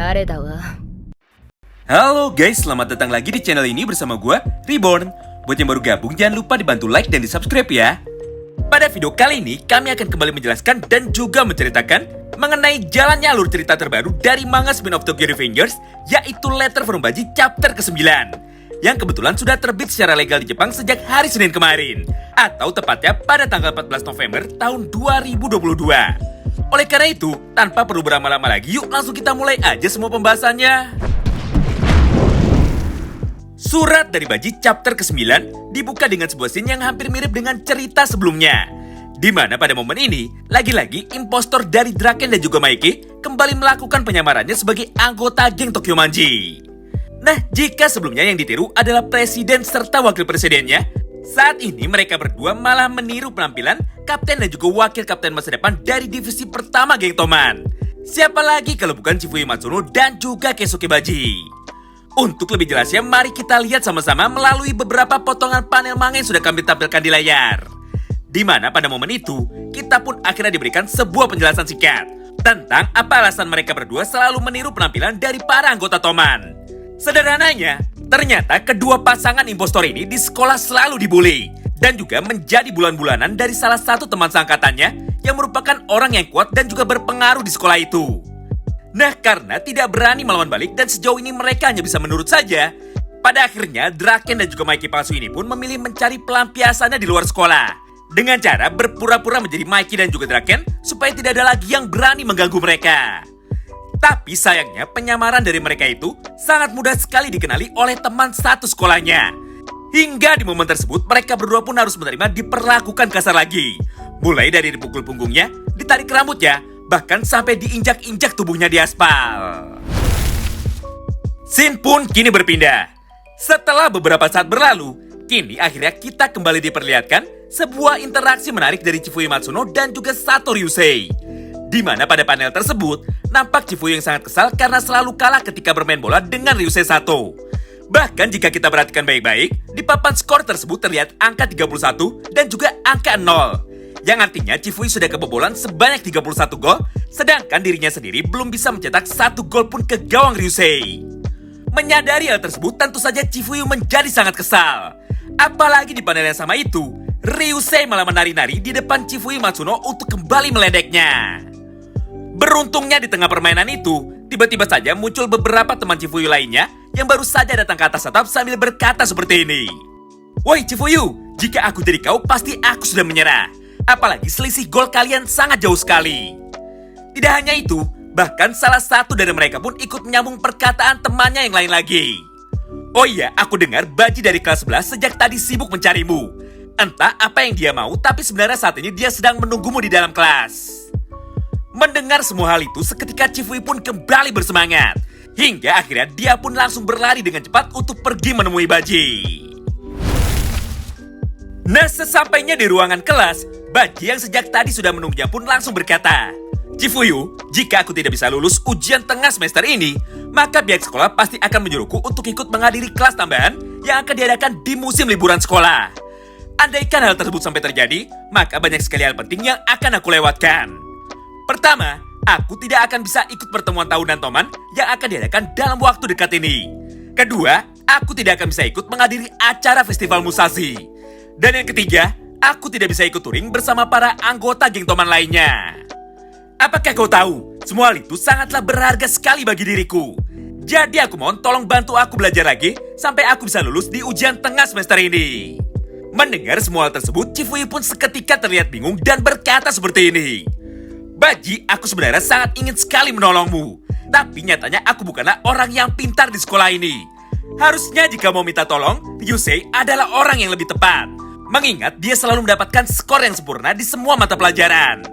誰だわ。 Halo guys, selamat datang lagi di channel ini bersama gue, Reborn. Buat yang baru gabung, jangan lupa dibantu like dan di subscribe ya. Pada video kali ini, kami akan kembali menjelaskan dan juga menceritakan mengenai jalannya alur cerita terbaru dari manga spin-off Tokyo Revengers, yaitu Letter from Baji chapter ke-9, yang kebetulan sudah terbit secara legal di Jepang sejak hari Senin kemarin, atau tepatnya pada tanggal 14 November tahun 2022. Oleh karena itu, tanpa perlu berlama-lama lagi, yuk langsung kita mulai aja semua pembahasannya. Surat dari Baji chapter ke-9 dibuka dengan sebuah scene yang hampir mirip dengan cerita sebelumnya, di mana pada momen ini, lagi-lagi impostor dari Draken dan juga Maiki kembali melakukan penyamarannya sebagai anggota geng Tokyo Manji. Nah, jika sebelumnya yang ditiru adalah presiden serta wakil presidennya, saat ini mereka berdua malah meniru penampilan kapten dan juga wakil kapten masa depan dari divisi pertama geng Toman. Siapa lagi kalau bukan Chifuyu Matsuno dan juga Keisuke Baji. Untuk lebih jelasnya, mari kita lihat sama-sama melalui beberapa potongan panel manga yang sudah kami tampilkan di layar. Di mana pada momen itu, kita pun akhirnya diberikan sebuah penjelasan singkat tentang apa alasan mereka berdua selalu meniru penampilan dari para anggota Toman. Sederhananya, ternyata kedua pasangan impostor ini di sekolah selalu dibully dan juga menjadi bulan-bulanan dari salah satu teman seangkatannya yang merupakan orang yang kuat dan juga berpengaruh di sekolah itu. Nah, karena tidak berani melawan balik dan sejauh ini mereka hanya bisa menurut saja, pada akhirnya Draken dan juga Maiki palsu ini pun memilih mencari pelampiasannya di luar sekolah dengan cara berpura-pura menjadi Maiki dan juga Draken supaya tidak ada lagi yang berani mengganggu mereka. Tapi sayangnya penyamaran dari mereka itu sangat mudah sekali dikenali oleh teman satu sekolahnya. Hingga di momen tersebut mereka berdua pun harus menerima diperlakukan kasar lagi. Mulai dari dipukul punggungnya, ditarik rambutnya, bahkan sampai diinjak-injak tubuhnya di aspal. Scene pun kini berpindah. Setelah beberapa saat berlalu, kini akhirnya kita kembali diperlihatkan sebuah interaksi menarik dari Chifuyu Matsuno dan juga Sato Ryusei. Di mana pada panel tersebut, nampak Chifuyu yang sangat kesal karena selalu kalah ketika bermain bola dengan Ryusei Sato. Bahkan jika kita perhatikan baik-baik, di papan skor tersebut terlihat angka 31 dan juga angka 0. Yang artinya Chifuyu sudah kebobolan sebanyak 31 gol, sedangkan dirinya sendiri belum bisa mencetak 1 gol pun ke gawang Ryusei. Menyadari hal tersebut, tentu saja Chifuyu menjadi sangat kesal. Apalagi di panel yang sama itu, Ryusei malah menari-nari di depan Chifuyu Matsuno untuk kembali meledeknya. Beruntungnya di tengah permainan itu, tiba-tiba saja muncul beberapa teman Chifuyu lainnya yang baru saja datang ke atas atap sambil berkata seperti ini. "Woi Chifuyu, jika aku jadi kau pasti aku sudah menyerah. Apalagi selisih gol kalian sangat jauh sekali." Tidak hanya itu, bahkan salah satu dari mereka pun ikut menyambung perkataan temannya yang lain lagi. "Oh iya, aku dengar Baji dari kelas 11 sejak tadi sibuk mencarimu. Entah apa yang dia mau, tapi sebenarnya saat ini dia sedang menunggumu di dalam kelas." Mendengar semua hal itu, seketika Chifuyu pun kembali bersemangat. Hingga akhirnya dia pun langsung berlari dengan cepat untuk pergi menemui Baji. Nah, sesampainya di ruangan kelas, Baji yang sejak tadi sudah menunggunya pun langsung berkata, "Chifuyu, jika aku tidak bisa lulus ujian tengah semester ini, maka pihak sekolah pasti akan menyuruhku untuk ikut menghadiri kelas tambahan yang akan diadakan di musim liburan sekolah. Andaikan hal tersebut sampai terjadi, maka banyak sekali hal penting yang akan aku lewatkan. Pertama, aku tidak akan bisa ikut pertemuan tahunan Toman yang akan diadakan dalam waktu dekat ini. Kedua, aku tidak akan bisa ikut menghadiri acara festival Musashi. Dan yang ketiga, aku tidak bisa ikut touring bersama para anggota geng Toman lainnya. Apakah kau tahu, semua hal itu sangatlah berharga sekali bagi diriku. Jadi aku mohon tolong bantu aku belajar lagi sampai aku bisa lulus di ujian tengah semester ini." Mendengar semua hal tersebut, Chifuyu pun seketika terlihat bingung dan berkata seperti ini. "Baji, aku sebenarnya sangat ingin sekali menolongmu. Tapi nyatanya aku bukanlah orang yang pintar di sekolah ini. Harusnya jika mau minta tolong, Ryusei adalah orang yang lebih tepat. Mengingat dia selalu mendapatkan skor yang sempurna di semua mata pelajaran."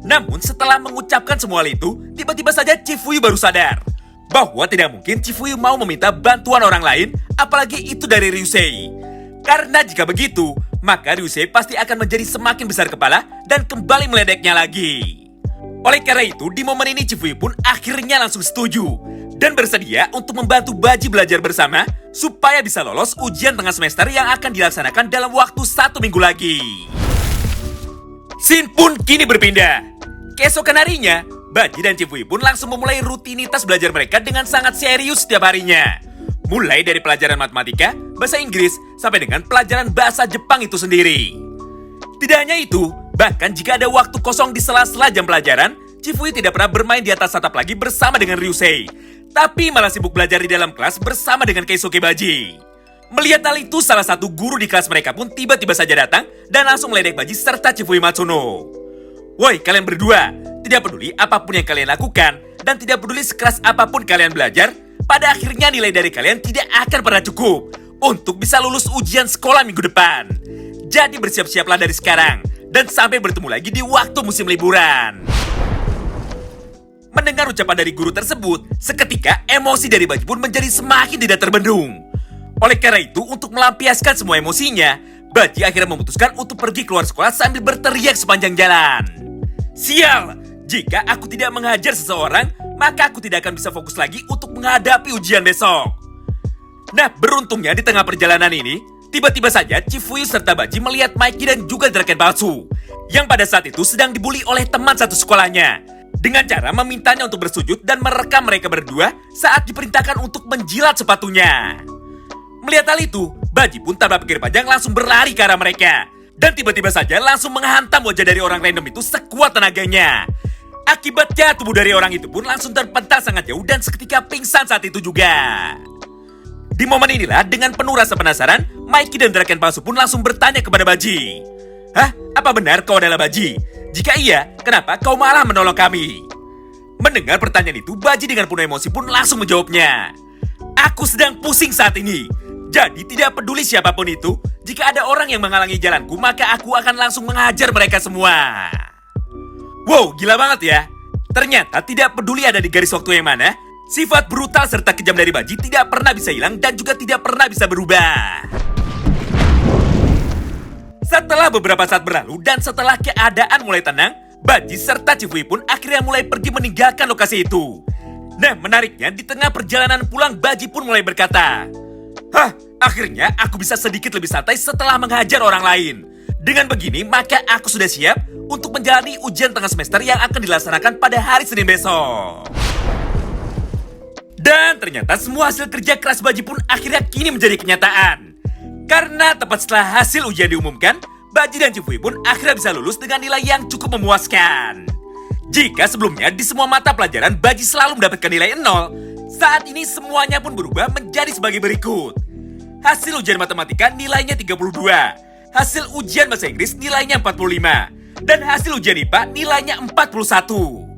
Namun setelah mengucapkan semua hal itu, tiba-tiba saja Chifuyu baru sadar bahwa tidak mungkin Chifuyu mau meminta bantuan orang lain, apalagi itu dari Ryusei. Karena jika begitu, maka Ryusei pasti akan menjadi semakin besar kepala dan kembali meledeknya lagi. Oleh karena itu, di momen ini Chifuyu pun akhirnya langsung setuju dan bersedia untuk membantu Baji belajar bersama supaya bisa lolos ujian tengah semester yang akan dilaksanakan dalam waktu 1 minggu lagi. Scene pun kini berpindah. Keesokan harinya, Baji dan Cifui pun langsung memulai rutinitas belajar mereka dengan sangat serius setiap harinya. Mulai dari pelajaran matematika, bahasa Inggris, sampai dengan pelajaran bahasa Jepang itu sendiri. Tidak hanya itu, bahkan jika ada waktu kosong di sela-sela jam pelajaran, Cifui tidak pernah bermain di atas atap lagi bersama dengan Ryusei, tapi malah sibuk belajar di dalam kelas bersama dengan Keisuke Baji. Melihat hal itu, salah satu guru di kelas mereka pun tiba-tiba saja datang dan langsung meledek Baji serta Cifui Matsuno. Woi, kalian berdua, tidak peduli apapun yang kalian lakukan, dan tidak peduli sekeras apapun kalian belajar, pada akhirnya nilai dari kalian tidak akan pernah cukup untuk bisa lulus ujian sekolah minggu depan. Jadi bersiap-siaplah dari sekarang, dan sampai bertemu lagi di waktu musim liburan. Mendengar ucapan dari guru tersebut, seketika emosi dari Baji pun menjadi semakin tidak terbendung. Oleh karena itu, untuk melampiaskan semua emosinya, Baji akhirnya memutuskan untuk pergi keluar sekolah sambil berteriak sepanjang jalan. Sial, jika aku tidak menghajar seseorang, maka aku tidak akan bisa fokus lagi untuk menghadapi ujian besok. Nah, beruntungnya di tengah perjalanan ini, tiba-tiba saja Chifuyu serta Baji melihat Mikey dan juga Draken palsu, yang pada saat itu sedang dibully oleh teman satu sekolahnya, dengan cara memintanya untuk bersujud dan merekam mereka berdua saat diperintahkan untuk menjilat sepatunya. Melihat hal itu, Baji pun tanpa pikir panjang langsung berlari ke arah mereka. Dan tiba-tiba saja langsung menghantam wajah dari orang random itu sekuat tenaganya. Akibatnya tubuh dari orang itu pun langsung terpental sangat jauh dan seketika pingsan saat itu juga. Di momen inilah dengan penuh rasa penasaran, Mikey dan Draken palsu pun langsung bertanya kepada Baji. Hah? Apa benar kau adalah Baji? Jika iya, kenapa kau malah menolong kami? Mendengar pertanyaan itu, Baji dengan penuh emosi pun langsung menjawabnya. Aku sedang pusing saat ini. Jadi tidak peduli siapapun itu, jika ada orang yang menghalangi jalanku, maka aku akan langsung menghajar mereka semua. Wow, gila banget ya. Ternyata tidak peduli ada di garis waktu yang mana, sifat brutal serta kejam dari Baji tidak pernah bisa hilang dan juga tidak pernah bisa berubah. Setelah beberapa saat berlalu dan setelah keadaan mulai tenang, Baji serta Cifui pun akhirnya mulai pergi meninggalkan lokasi itu. Nah, menariknya di tengah perjalanan pulang, Baji pun mulai berkata, Hah, akhirnya aku bisa sedikit lebih santai setelah menghajar orang lain. Dengan begini, maka aku sudah siap untuk menjalani ujian tengah semester yang akan dilaksanakan pada hari Senin besok. Dan ternyata semua hasil kerja keras Baji pun akhirnya kini menjadi kenyataan. Karena tepat setelah hasil ujian diumumkan, Baji dan Cifui pun akhirnya bisa lulus dengan nilai yang cukup memuaskan. Jika sebelumnya di semua mata pelajaran Baji selalu mendapatkan nilai 0, saat ini semuanya pun berubah menjadi sebagai berikut. Hasil ujian matematika nilainya 32, hasil ujian bahasa Inggris nilainya 45, dan hasil ujian IPA nilainya 41.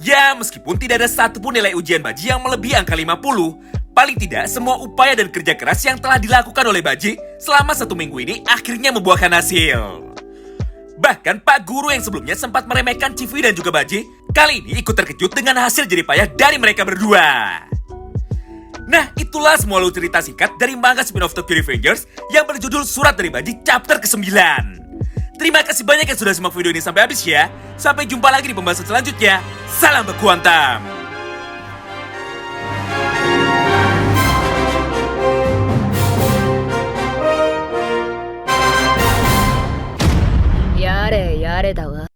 Ya, meskipun tidak ada satupun nilai ujian Baji yang melebihi angka 50, paling tidak semua upaya dan kerja keras yang telah dilakukan oleh Baji selama 1 minggu ini akhirnya membuahkan hasil. Bahkan Pak Guru yang sebelumnya sempat meremehkan Cifui dan juga Baji, kali ini ikut terkejut dengan hasil jeripayah dari mereka berdua. Nah, itulah semua alur cerita singkat dari manga spin-off Tokyo Revengers yang berjudul Surat dari Baji chapter ke-9. Terima kasih banyak yang sudah simak video ini sampai habis ya. Sampai jumpa lagi di pembahasan selanjutnya. Salam baku hantam. やれやれだわ。